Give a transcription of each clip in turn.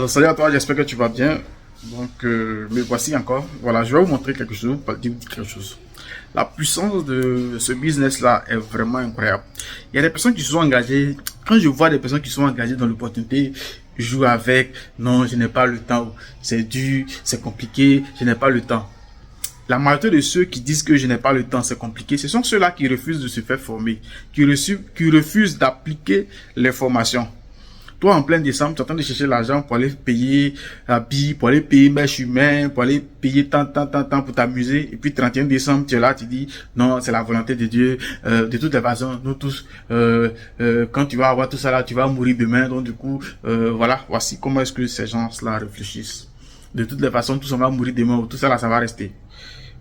Salut à toi, j'espère que tu vas bien. Donc, me voici encore. Voilà, je vais vous montrer quelque chose, dire quelque chose. La puissance de ce business-là est vraiment incroyable. Il y a des personnes qui se sont engagées. Quand je vois des personnes qui sont engagées dans l'opportunité, je joue avec. Non, je n'ai pas le temps. C'est dur, c'est compliqué, je n'ai pas le temps. La majorité de ceux qui disent que je n'ai pas le temps, c'est compliqué, ce sont ceux-là qui refusent de se faire former, qui refusent d'appliquer les formations. Toi, en plein décembre, tu es en train de chercher l'argent pour aller payer la bille, pour aller payer mèche humaine, pour aller payer tant pour t'amuser. Et puis, 31 décembre, tu es là, tu dis, non, c'est la volonté de Dieu. De toutes les façons, nous tous, quand tu vas avoir tout ça là, tu vas mourir demain. Donc, du coup, voilà, voici comment est-ce que ces gens-là réfléchissent. De toutes les façons, tous on va mourir demain, tout ça là, ça va rester.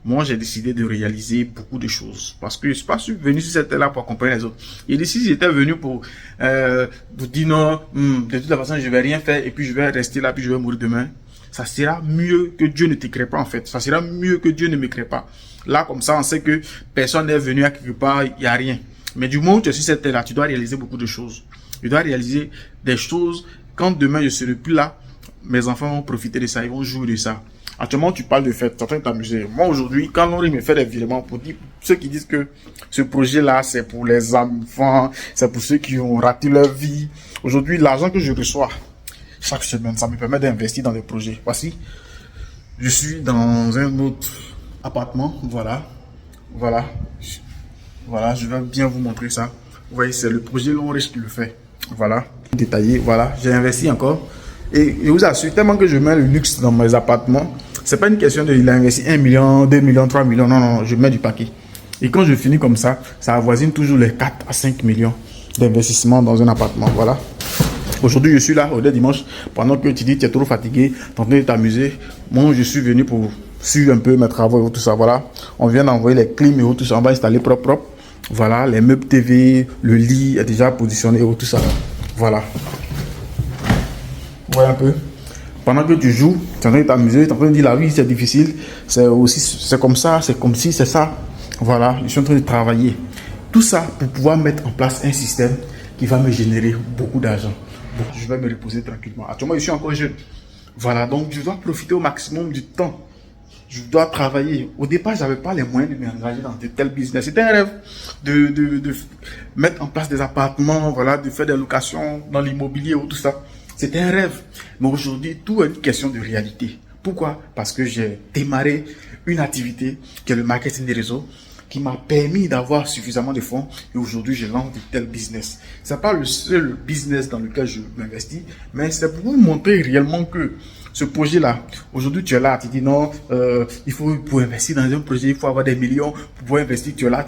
Moi, j'ai décidé de réaliser beaucoup de choses. Parce que je ne suis pas venu sur cette terre-là pour accompagner les autres. Et si j'étais venu pour dire non, de toute façon, je ne vais rien faire et puis je vais rester là, puis je vais mourir demain. Ça sera mieux que Dieu ne te crée pas, en fait. Ça sera mieux que Dieu ne me crée pas. Là, comme ça, on sait que personne n'est venu à quelque part, il n'y a rien. Mais du moment où tu es sur cette terre-là, tu dois réaliser beaucoup de choses. Tu dois réaliser des choses. Quand demain, je ne serai plus là, mes enfants vont profiter de ça, ils vont jouer de ça. Actuellement, tu parles de fête, tu es en train de t'amuser. Moi, aujourd'hui, quand Henri me fait des virements pour dire, ceux qui disent que ce projet-là, c'est pour les enfants, c'est pour ceux qui ont raté leur vie. Aujourd'hui, l'argent que je reçois chaque semaine, ça me permet d'investir dans des projets. Voici, je suis dans un autre appartement. Voilà. Voilà. Voilà, je vais bien vous montrer ça. Vous voyez, c'est le projet Long Riche qui le fait. Voilà. Détaillé, voilà. J'ai investi encore. Et je vous assure, tellement que je mets le luxe dans mes appartements, c'est pas une question de il a investi 1 million, 2 millions, 3 millions. Non, non, je mets du paquet. Et quand je finis comme ça avoisine toujours les 4 à 5 millions d'investissement dans un appartement. Voilà. Aujourd'hui, je suis là, au dimanche, pendant que tu dis que tu es trop fatigué, tu es en train de t'amuser. Moi, je suis venu pour suivre un peu mes travaux et tout ça. Voilà. On vient d'envoyer les clim et tout ça. On va installer propre. Voilà. Les meubles TV, le lit est déjà positionné et tout ça. Voilà. Vous voyez un peu. Pendant que tu joues, tu es en train de t'amuser, tu es en train de dire la vie c'est difficile, c'est comme ça, c'est comme si, c'est ça. Voilà, je suis en train de travailler. Tout ça pour pouvoir mettre en place un système qui va me générer beaucoup d'argent. Bon, je vais me reposer tranquillement. Actuellement, je suis encore jeune. Voilà, donc je dois profiter au maximum du temps. Je dois travailler. Au départ, je n'avais pas les moyens de m'engager dans de tels business. C'était un rêve de mettre en place des appartements, voilà, de faire des locations dans l'immobilier ou tout ça. C'était un rêve. Mais aujourd'hui, tout est une question de réalité. Pourquoi? Parce que j'ai démarré une activité qui est le marketing des réseaux, qui m'a permis d'avoir suffisamment de fonds. Et aujourd'hui, je lance de tels business. Ce n'est pas le seul business dans lequel je m'investis, mais c'est pour vous montrer réellement que ce projet-là, aujourd'hui, tu es là, tu dis non, pour investir dans un projet, il faut avoir des millions. Pour pouvoir investir, tu es là.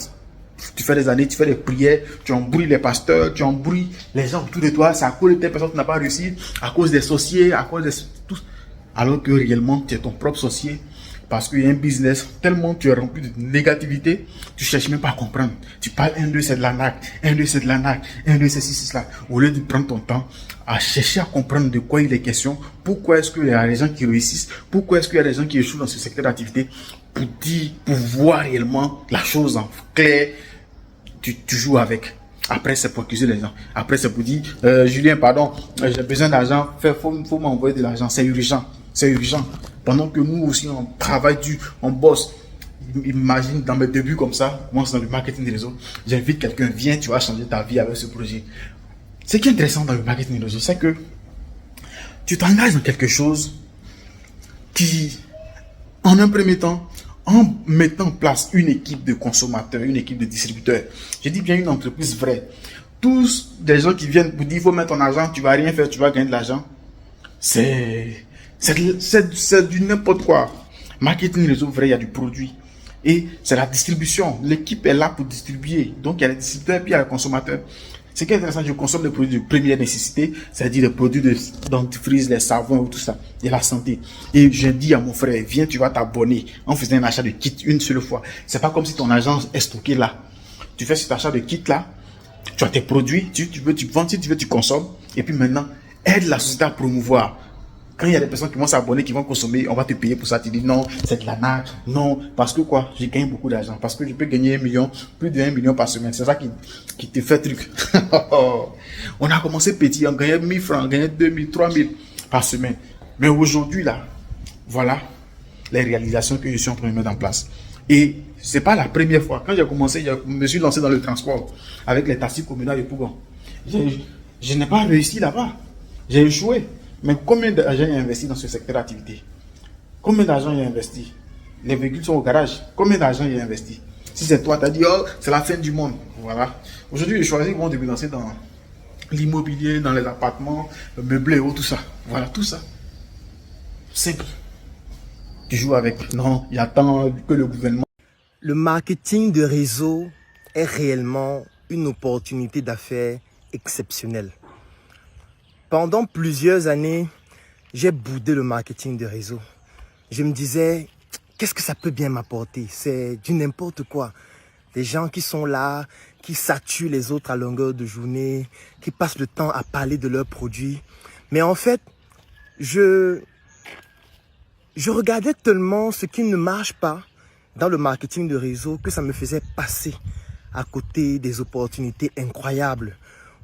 Tu fais des années, tu fais des prières, tu embrouilles les pasteurs, tu embrouilles les gens autour de toi. C'est à cause de tes personnes que tu n'as pas réussi, à cause des sorciers, à cause de tout. Alors que réellement, tu es ton propre sorcier. Parce qu'il y a un business, tellement tu es rempli de négativité, tu ne cherches même pas à comprendre. Tu parles, 1, 2, c'est de l'arnaque, 1, 2, c'est de l'arnaque, 1, 2, c'est 6, c'est cela. Au lieu de prendre ton temps à chercher à comprendre de quoi il est question, pourquoi est-ce qu'il y a des gens qui réussissent, pourquoi est-ce qu'il y a des gens qui échouent dans ce secteur d'activité, pour voir réellement la chose en clair. Tu joues avec. Après, c'est pour accuser les gens. Après, c'est pour dire, Julien, pardon, j'ai besoin d'argent. Faut m'envoyer de l'argent. C'est urgent. C'est urgent. Pendant que nous aussi, on travaille dur, on bosse. Imagine dans mes débuts comme ça, moi, c'est dans le marketing des réseaux. J'invite quelqu'un, viens, tu vas changer ta vie avec ce projet. Ce qui est intéressant dans le marketing des réseaux, c'est que tu t'engages dans quelque chose qui, en un premier temps, en mettant en place une équipe de consommateurs, une équipe de distributeurs, je dis bien une entreprise vraie. Tous des gens qui viennent pour dire il faut mettre ton argent, tu vas rien faire, tu vas gagner de l'argent. C'est du n'importe quoi. Marketing réseau vrai, il y a du produit. Et c'est la distribution. L'équipe est là pour distribuer. Donc il y a les distributeurs et puis il y a les consommateurs. Ce qui est intéressant, je consomme des produits de première nécessité, c'est-à-dire des produits de dentifrice, les savons, tout ça, et la santé. Et je dis à mon frère, viens, tu vas t'abonner en faisant un achat de kit une seule fois. C'est pas comme si ton agence est stocké là. Tu fais cet achat de kit là, tu as tes produits, tu vends, si tu veux, tu consommes, et puis maintenant, aide la société à promouvoir. Quand il y a des personnes qui vont s'abonner, qui vont consommer, on va te payer pour ça. Tu dis non, c'est de la nappe. Non, parce que quoi? J'ai gagné beaucoup d'argent. Parce que je peux gagner 1 million, plus de 1 million par semaine. C'est ça qui te fait truc. On a commencé petit, on gagnait 1000 francs, on gagnait 2000, 3000 par semaine. Mais aujourd'hui, là, voilà les réalisations que je suis en train de mettre en place. Et c'est pas la première fois. Quand j'ai commencé, je me suis lancé dans le transport avec les taxis communaux de Pougon. Je n'ai pas réussi là-bas. J'ai échoué. Mais combien d'argent j'ai investi dans ce secteur d'activité? Combien d'argent j'ai investi? Les véhicules sont au garage. Combien d'argent j'ai investi? Si c'est toi, tu as dit, oh, c'est la fin du monde. Voilà. Aujourd'hui, j'ai choisi de me lancer dans l'immobilier, dans les appartements, le meublé, tout ça. Voilà, tout ça. Simple. Tu joues avec. Non, il attend que le gouvernement. Le marketing de réseau est réellement une opportunité d'affaires exceptionnelle. Pendant plusieurs années, j'ai boudé le marketing de réseau. Je me disais, qu'est-ce que ça peut bien m'apporter? C'est du n'importe quoi. Des gens qui sont là, qui saturent les autres à longueur de journée, qui passent le temps à parler de leurs produits. Mais en fait, je regardais tellement ce qui ne marche pas dans le marketing de réseau que ça me faisait passer à côté des opportunités incroyables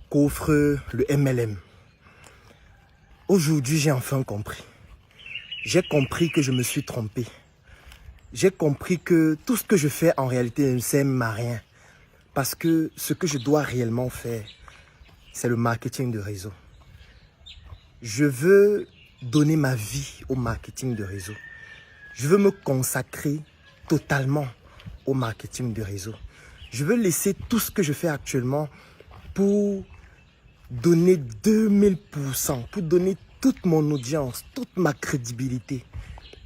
qu'offre le MLM. Aujourd'hui, j'ai enfin compris. J'ai compris que je me suis trompé. J'ai compris que tout ce que je fais en réalité ne sert à rien. Parce que ce que je dois réellement faire, c'est le marketing de réseau. Je veux donner ma vie au marketing de réseau. Je veux me consacrer totalement au marketing de réseau. Je veux laisser tout ce que je fais actuellement pour donner 2000%, pour donner toute mon audience, toute ma crédibilité,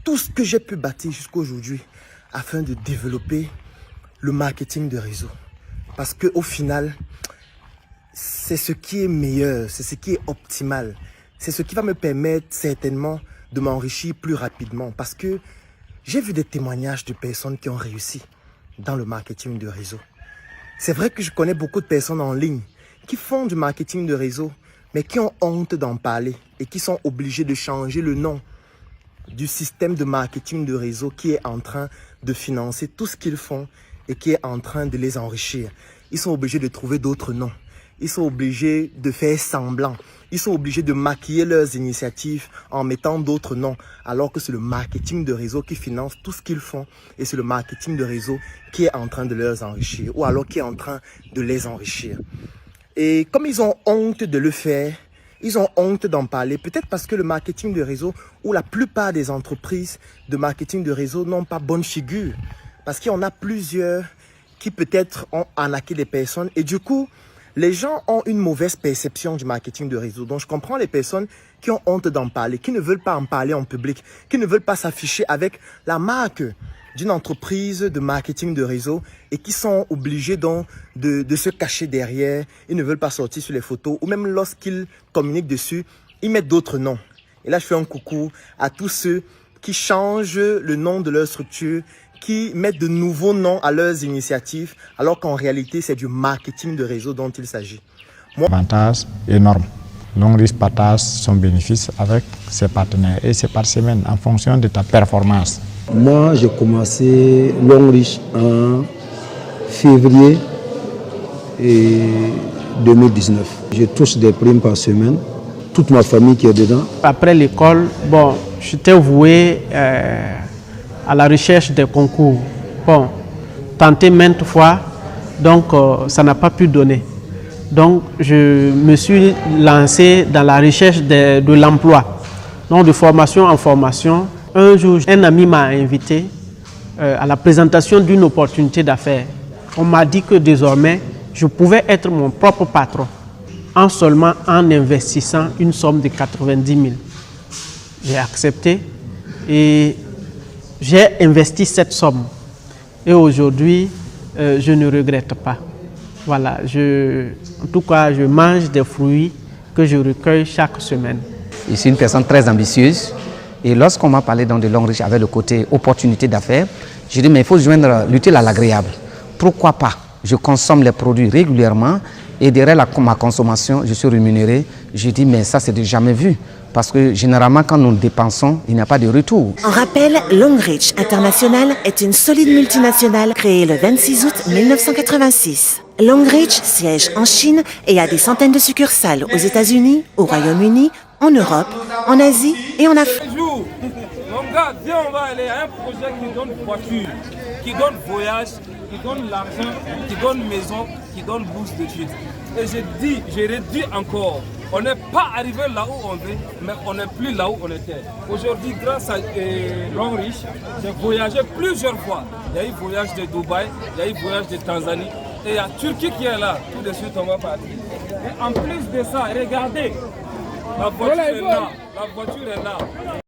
tout ce que j'ai pu bâtir jusqu'à aujourd'hui afin de développer le marketing de réseau. Parce qu'au final, c'est ce qui est meilleur, c'est ce qui est optimal. C'est ce qui va me permettre certainement de m'enrichir plus rapidement. Parce que j'ai vu des témoignages de personnes qui ont réussi dans le marketing de réseau. C'est vrai que je connais beaucoup de personnes en ligne qui font du marketing de réseau, mais qui ont honte d'en parler et qui sont obligés de changer le nom du système de marketing de réseau qui est en train de financer tout ce qu'ils font et qui est en train de les enrichir. Ils sont obligés de trouver d'autres noms. Ils sont obligés de faire semblant. Ils sont obligés de maquiller leurs initiatives en mettant d'autres noms, alors que c'est le marketing de réseau qui finance tout ce qu'ils font et c'est le marketing de réseau qui est en train de les enrichir ou alors qui est en train de les enrichir. Et comme ils ont honte de le faire, ils ont honte d'en parler, peut-être parce que le marketing de réseau ou la plupart des entreprises de marketing de réseau n'ont pas bonne figure. Parce qu'il y en a plusieurs qui peut-être ont arnaqué les personnes et du coup, les gens ont une mauvaise perception du marketing de réseau. Donc, je comprends les personnes qui ont honte d'en parler, qui ne veulent pas en parler en public, qui ne veulent pas s'afficher avec la marque d'une entreprise de marketing de réseau et qui sont obligés donc de se cacher derrière. Ils ne veulent pas sortir sur les photos ou même lorsqu'ils communiquent dessus, ils mettent d'autres noms. Et là, je fais un coucou à tous ceux qui changent le nom de leur structure, qui mettent de nouveaux noms à leurs initiatives, alors qu'en réalité, c'est du marketing de réseau dont il s'agit. Avantage énorme. Longreach partage son bénéfice avec ses partenaires et c'est par semaine en fonction de ta performance. Moi, j'ai commencé Longreach en février 2019. Je touche des primes par semaine, toute ma famille qui est dedans. Après l'école, bon, j'étais voué à la recherche des concours. Bon, tenté maintes fois, donc ça n'a pas pu donner. Donc je me suis lancé dans la recherche de l'emploi. Donc de formation en formation. Un jour, un ami m'a invité à la présentation d'une opportunité d'affaires. On m'a dit que désormais, je pouvais être mon propre patron seulement en investissant une somme de 90 000. J'ai accepté et j'ai investi cette somme. Et aujourd'hui, je ne regrette pas. Voilà, en tout cas, je mange des fruits que je recueille chaque semaine. Je suis une personne très ambitieuse. Et lorsqu'on m'a parlé dans de Longreach avec le côté opportunité d'affaires, j'ai dit mais il faut joindre l'utile à l'agréable. Pourquoi pas? Je consomme les produits régulièrement Et derrière ma consommation, je suis rémunéré. Je dis, mais ça, c'est jamais vu. Parce que généralement, quand nous dépensons, il n'y a pas de retour. En rappel, Longreach International est une solide multinationale créée le 26 août 1986. Longreach siège en Chine et a des centaines de succursales aux États-Unis, au Royaume-Uni, en Europe, en Asie et en Afrique. Bonjour, mon gars, viens, on va aller à un projet qui donne voiture, qui donne voyage, qui donne l'argent, qui donne maison, qui donne bourse d'études. Et je redis encore, on n'est pas arrivé là où on veut, mais on n'est plus là où on était. Aujourd'hui, grâce à Longreach, j'ai voyagé plusieurs fois. Il y a eu voyage de Dubaï, il y a eu voyage de Tanzanie, et il y a Turquie qui est là. Tout de suite, on va partir. Et en plus de ça, regardez, la voiture est là. La voiture est là.